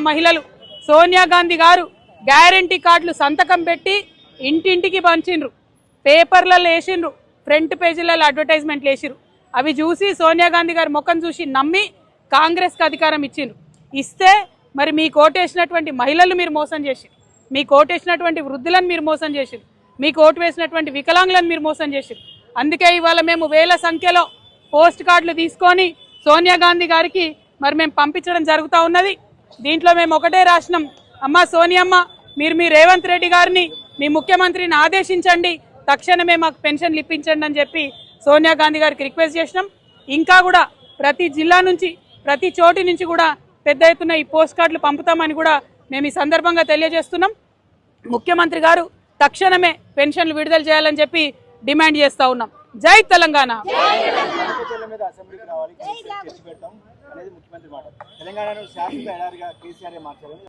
మహిళలు సోనియా గాంధీ గారు గ్యారంటీ కార్డులు సంతకం పెట్టి ఇంటింటికి పంచిండ్రు, పేపర్లలో వేసిండ్రు, ఫ్రంట్ పేజీలలో అడ్వర్టైజ్మెంట్లు వేసిరు. అవి చూసి సోనియా గాంధీ గారి ముఖం చూసి నమ్మి కాంగ్రెస్కి అధికారం ఇచ్చిండ్రు. ఇస్తే మరి మీ కోటేసినటువంటి మహిళలు మీరు మోసం చేసిరు, మీ కోటేసినటువంటి వృద్ధులను మీరు మోసం చేసిరు, మీ కోటు వేసినటువంటి వికలాంగులను మీరు మోసం చేసిరు. అందుకే ఇవాళ మేము వేల సంఖ్యలో పోస్ట్ కార్డులు తీసుకొని సోనియా గాంధీ గారికి మరి మేము పంపించడం జరుగుతూ ఉన్నది. దీంట్లో మేము ఒకటే రాసినాం, అమ్మ సోనియమ్మ మీరు మీ రేవంత్ రెడ్డి గారిని మీ ముఖ్యమంత్రిని ఆదేశించండి, తక్షణమే మాకు పెన్షన్లు ఇప్పించండి అని చెప్పి సోనియా గాంధీ గారికి రిక్వెస్ట్ చేసినాం. ఇంకా కూడా ప్రతి జిల్లా నుంచి ప్రతి చోటి నుంచి కూడా పెద్ద ఎత్తున ఈ పోస్ట్ కార్డులు పంపుతామని కూడా మేము ఈ సందర్భంగా తెలియజేస్తున్నాం. ముఖ్యమంత్రి గారు తక్షణమే పెన్షన్లు విడుదల చేయాలని చెప్పి డిమాండ్ చేస్తూ ఉన్నాం. జై తెలంగాణ.